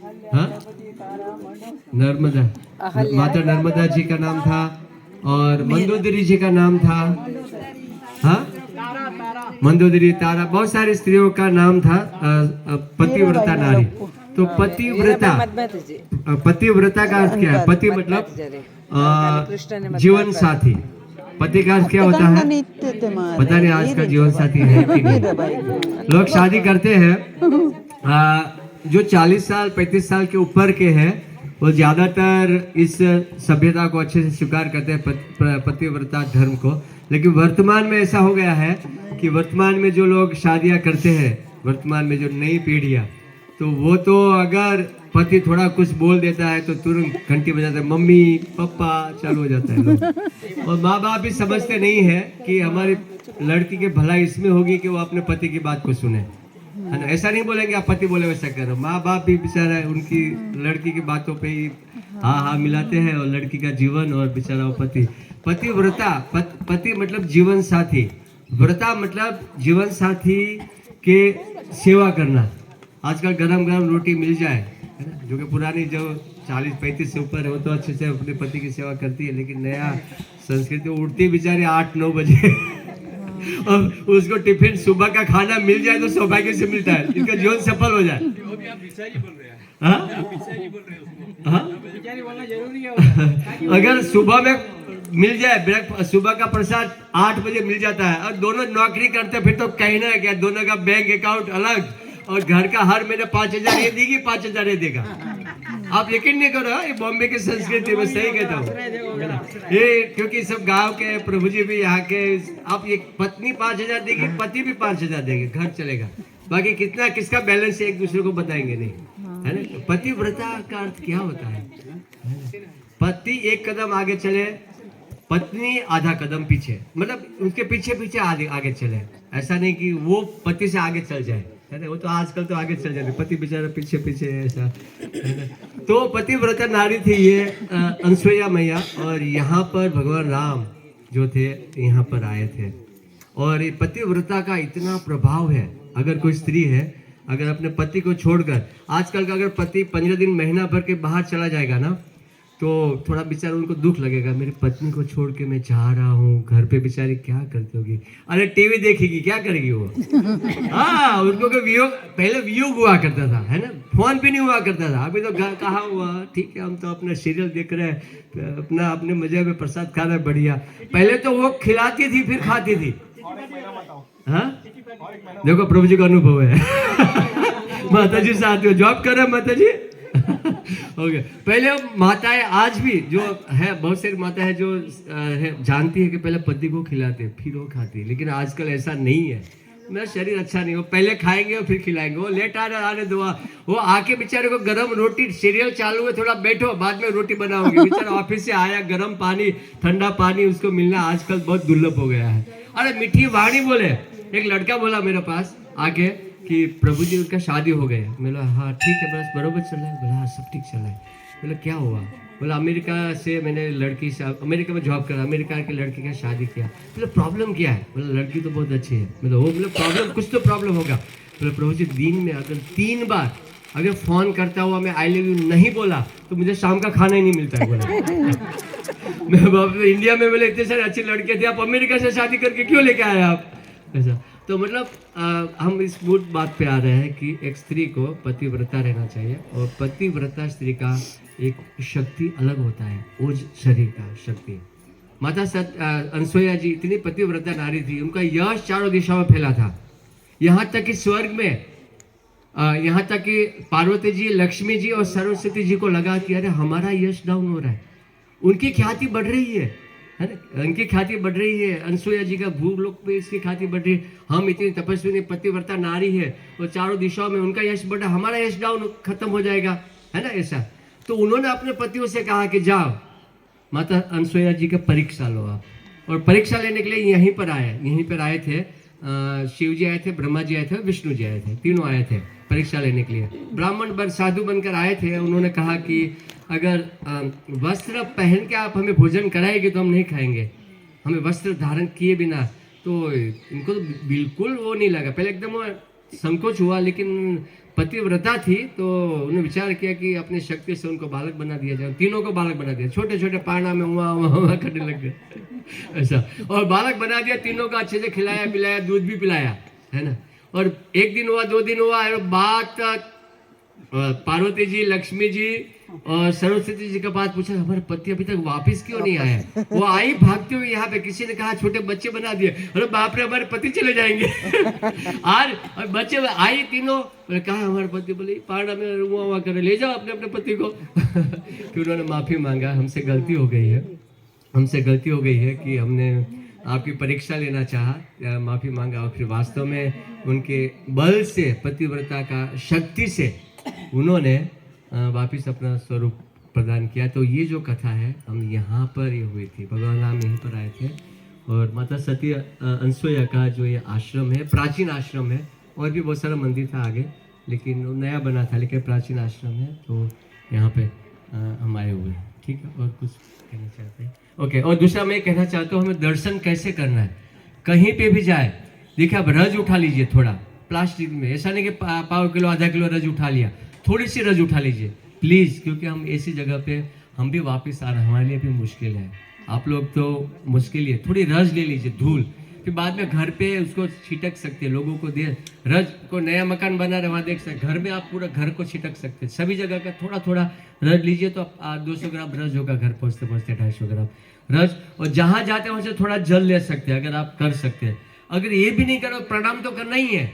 हाँ, नर्मदा, माता नर्मदा जी का नाम था और मंदोदरी जी का नाम था। हाँ, मंदोदरी, तारा, बहुत सारी स्त्रियों का नाम था। पतिव्रता नारी। तो पतिव्रता, पतिव्रता का अर्थ क्या है? पति मतलब जीवन साथी। पति का अर्थ क्या होता है? पता नहीं आज का जीवन साथी है कि नहीं। लोग शादी करते हैं, जो 40 साल 35 साल के ऊपर के हैं वो ज्यादातर इस सभ्यता को अच्छे से स्वीकार करते हैं, पतिव्रता धर्म को। लेकिन वर्तमान में ऐसा हो गया है कि वर्तमान में जो लोग शादियां करते हैं, वर्तमान में जो नई पीढ़ियां, तो वो तो अगर पति थोड़ा कुछ बोल देता है तो तुरंत घंटी बजाता है, मम्मी पापा चालू हो जाता है लोग। और माँ बाप भी समझते नहीं है कि हमारी लड़की की भलाई इसमें होगी कि वो अपने पति की बात को सुने, है ना। ऐसा नहीं बोलेंगे आप पति बोले वैसा करो। माँ बाप भी बेचारा उनकी लड़की की बातों पे ही हाँ हाँ मिलाते हैं, और लड़की का जीवन और बेचारा वो पति। पतिव्रता, पति मतलब जीवन साथी, व्रता मतलब जीवन साथी के सेवा करना। आजकल गरम गरम रोटी मिल जाए, है ना, जो कि पुरानी जो 40-35 से ऊपर है वो तो अच्छे से अपने पति की सेवा करती है, लेकिन नया संस्कृति उठती बेचारे 8-9 बजे और उसको टिफिन सुबह का खाना मिल जाए तो सौभाग्य से मिलता है, इसका जीवन सफल हो जाए। अगर सुबह में मिल जाए, सुबह का प्रसाद 8 बजे मिल जाता है और दोनों नौकरी करते फिर तो कहना है क्या, दोनों का बैंक अकाउंट अलग और घर का हर महीने 5,000 ये देगी 5,000 ये देगा। आप यकीन नहीं करो, ये बॉम्बे की संस्कृति में सही कहता हूँ ये, क्योंकि सब गांव के प्रभु जी भी यहाँ के। आप ये पत्नी 5,000 देगी, पति भी 5,000 देंगे, घर चलेगा। बाकी कितना किसका बैलेंस है एक दूसरे को बताएंगे नहीं, है ना। पतिव्रता का अर्थ क्या होता है? पति एक कदम आगे चले, पत्नी आधा कदम पीछे, मतलब उसके पीछे पीछे आगे चले। ऐसा नहीं कि वो पति से आगे चल जाए, है ना। वो तो आजकल तो आगे चल जाते, पति बेचारा पीछे पीछे ऐसा, है ना। तो पतिव्रता नारी थी ये अनसुईया मैया, और यहाँ पर भगवान राम जो थे यहाँ पर आए थे। और ये पतिव्रता का इतना प्रभाव है, अगर कोई स्त्री है अगर अपने पति को छोड़कर, आजकल का अगर पति 15 दिन महीना भर के बाहर चला जाएगा ना, तो थोड़ा बेचारा उनको दुख लगेगा, मेरी पत्नी को छोड़ के मैं जा रहा हूँ, घर पे बेचारी क्या करती होगी, अरे टीवी देखेगी, क्या करेगी वो। हाँ, उनको को वियोग, पहले वियोग हुआ करता था, है ना, फोन पे नहीं हुआ करता था। अभी तो कहाँ हुआ, ठीक है हम तो अपना सीरियल देख रहे हैं, अपना अपने मजे में प्रसाद खा रहे हैं, बढ़िया। पहले तो वो खिलाती थी फिर खाती थी। हाँ, देखो प्रभु जी का अनुभव है। माता जी साथ में जॉब कर रहे हैं माता जी। ओके, पहले माताएं आज भी जो है, बहुत सारी माता है जो है जानती है कि पहले पति को खिलाते फिर वो खाती है, लेकिन आजकल ऐसा नहीं है। मेरा शरीर अच्छा नहीं हो, पहले खाएंगे और फिर खिलाएंगे। वो लेट आने दो, वो आके बेचारे को गरम रोटी, सीरियल चालू है, थोड़ा बैठो बाद में रोटी बनाओगे। बेचारा ऑफिस से आया, गरम पानी ठंडा पानी उसको मिलना आजकल बहुत दुर्लभ हो गया है। अरे मीठी वाणी बोले, एक लड़का बोला मेरे पास आके कि प्रभु जी उसका शादी हो गया। बोला हाँ ठीक है, बस बरोबर चल रहा है। बोला हाँ सब ठीक चल रहा है। बोला क्या हुआ? बोला अमेरिका से मैंने लड़की से, अमेरिका में जॉब करा, अमेरिका की लड़की का शादी किया। बोला प्रॉब्लम क्या है? बोला लड़की तो बहुत अच्छी है। बोला वो, बोला प्रॉब्लम, कुछ तो प्रॉब्लम होगा। बोला प्रभु जी दिन में अगर 3 बार अगर फोन करता हुआ मैं आई लव यू नहीं बोला तो मुझे शाम का खाना ही नहीं मिलता है। बोला मैं इंडिया में बोले इतने सारे अच्छी लड़के थे, आप अमेरिका से शादी करके क्यों लेके आए आप? ऐसा तो मतलब हम इस मूल बात पे आ रहे हैं कि एक स्त्री को पतिव्रता रहना चाहिए, और पतिव्रता स्त्री का एक शक्ति अलग होता है, ओज शरीर का शक्ति। माता अनसुईया जी इतनी पतिव्रता नारी थी, उनका यश चारों दिशाओं में फैला था। यहाँ तक कि स्वर्ग में, यहाँ तक कि पार्वती जी, लक्ष्मी जी और सरस्वती जी को लगा कि अरे हमारा यश डाउन हो रहा है, उनकी ख्याति बढ़ रही है ना, उनकी ख्याति बढ़ रही है। अनसुईया जी का भूलोक पे इसकी ख्याति बढ़ रही है। हम इतनी तपस्वी पतिव्रता नारी है और चारों दिशाओं में उनका यश बढ़ा, हमारा यश डाउन खत्म हो जाएगा, है ना ऐसा। तो उन्होंने अपने पतियों से कहा कि जाओ माता अनसुईया जी का परीक्षा लो आप, और परीक्षा लेने के लिए यहीं पर आए थे। शिव जी आए थे, ब्रह्मा जी आए थे, विष्णु जी आए थे, तीनों आए थे परीक्षा लेने के लिए। ब्राह्मण साधु बनकर आए थे। उन्होंने कहा कि अगर वस्त्र पहन के आप हमें भोजन कराएंगे तो हम नहीं खाएंगे, हमें वस्त्र धारण किए बिना। तो इनको तो बिल्कुल वो नहीं लगा, पहले एकदम वो संकोच हुआ, लेकिन पतिव्रता थी, तो उन्होंने विचार किया कि अपनी शक्ति से उनको बालक बना दिया जाए। तीनों को बालक बना दिया, छोटे छोटे पारना में हुआ करने लग गए ऐसा, और बालक बना दिया। तीनों को अच्छे से खिलाया पिलाया, दूध भी पिलाया, है ना। और एक दिन हुआ, 2 दिन हुआ, और बात पार्वती जी, लक्ष्मी जी और सरस्वती जी के पास पूछा, हमारे पति अभी तक वापस क्यों नहीं आए। वो आई भागते हुए यहाँ पे, किसी ने कहा छोटे बच्चे बना दिए। अरे बाप रे, हमारे पति चले जाएंगे और बच्चे आई तीनों, कहा हमारे पति, बोले पारना में हुआ करे, ले जाओ अपने अपने पति को कि उन्होंने माफी मांगा, हमसे गलती हो गई है, हमसे गलती हो गई है कि हमने आपकी परीक्षा लेना चाहा, माफी मांगा। और फिर वास्तव में उनके बल से, पतिव्रता का शक्ति से उन्होंने वापिस अपना स्वरूप प्रदान किया। तो ये जो कथा है, हम यहाँ पर ये हुई थी, भगवान राम यहीं पर आए थे। और माता सती अनसुया का जो ये आश्रम है, प्राचीन आश्रम है, और भी बहुत सारा मंदिर था आगे, लेकिन नया बना था, लेकिन प्राचीन आश्रम है। तो यहाँ पे हम आए हुए हैं, ठीक है। और कुछ कहना चाहते हैं? ओके। और दूसरा मैं कहना चाहता हूँ, हमें दर्शन कैसे करना है, कहीं पे भी जाए। देखिए, आप रज उठा लीजिए थोड़ा प्लास्टिक में, ऐसा नहीं कि पाव किलो आधा किलो रज उठा लिया, थोड़ी सी रज उठा लीजिए प्लीज़, क्योंकि हम ऐसी जगह पे हम भी वापस आ रहे हैं, हमारे लिए भी मुश्किल है, आप लोग तो मुश्किल है। थोड़ी रज ले लीजिए, धूल, फिर बाद में घर पे उसको छिटक सकते हैं, लोगों को दे। रज को नया मकान बना रहे, वहाँ देख सकते, घर में आप पूरा घर को छिटक सकते हैं। सभी जगह का थोड़ा थोड़ा रज लीजिए, तो 200 ग्राम रज होगा, घर पहुँचते पहुँचते 250 ग्राम रज। और जहाँ जाते हैं वहाँ से थोड़ा जल ले सकते हैं, अगर आप कर सकते हैं। अगर ये भी नहीं करो, प्रणाम तो करना ही है।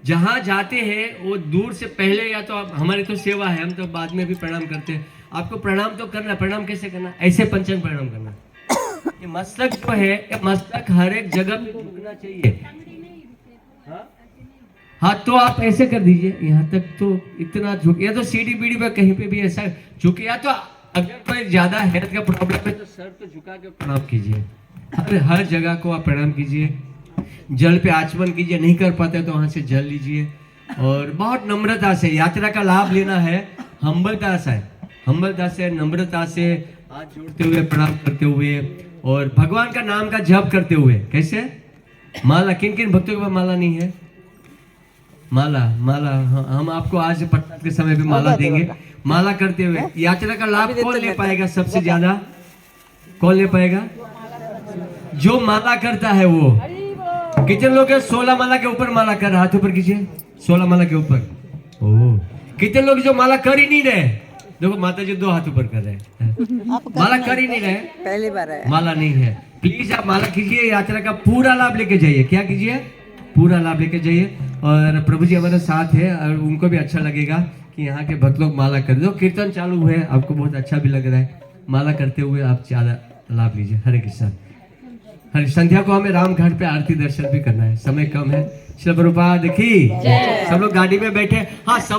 जहाँ जाते हैं वो दूर से पहले, या तो आप, हमारी तो सेवा है, हम तो बाद में भी प्रणाम करते हैं, आपको प्रणाम तो करना। प्रणाम कैसे करना? ऐसे पंचांग प्रणाम करना। ये मस्तक जो है, ये मस्तक हर एक जगह पे झुकना चाहिए। हाँ, तो आप ऐसे कर दीजिए, यहाँ तक तो इतना झुक, या तो सीढ़ी बीढ़ी पर कहीं पे भी ऐसा झुके, या तो अगर कोई ज्यादा हेल्थ का प्रॉब्लम है तो सर तो झुका के प्रणाम कीजिए। हर जगह को आप प्रणाम कीजिए। जल पे आचमन कीजिए, नहीं कर पाते तो वहां से जल लीजिए। और बहुत नम्रता से यात्रा का लाभ लेना है, हम्बलता से, हम्बलता से, नम्रता से हाथ जोड़ते हुए, प्रणाम करते हुए, और भगवान का नाम का जप करते हुए। कैसे? माला, किन किन भक्तों के पास माला नहीं है? माला, माला हम आपको आज पटना के समय पे माला देंगे। माला करते हुए यात्रा का लाभ कौन ले पाएगा? सबसे ज्यादा कौन ले पाएगा? जो माला करता है वो। कितने लोग 16 माला के ऊपर माला कर, हाथ ऊपर कीजिए, 16 माला के ऊपर। ओह, कितने लोग जो माला कर ही नहीं रहे? देखो माता जी 2 हाथ ऊपर कर रहे हैं, माला कर ही नहीं रहे, पहली बार है, माला नहीं है। प्लीज आप माला कीजिए, यात्रा का पूरा लाभ लेके जाइए। क्या कीजिए? पूरा लाभ लेके जाइए। और प्रभु जी हमारे साथ है, और उनको भी अच्छा लगेगा कि यहाँ के भक्त लोग माला कर दो। कीर्तन चालू है, आपको बहुत अच्छा भी लग रहा है, माला करते हुए आप ज्यादा लाभ लीजिए। हरे कृष्ण। हर संध्या को हमें राम घाट पे आरती दर्शन भी करना है, समय कम है। श्री प्रभुपाद की। सब लोग गाड़ी में बैठे, हाँ सब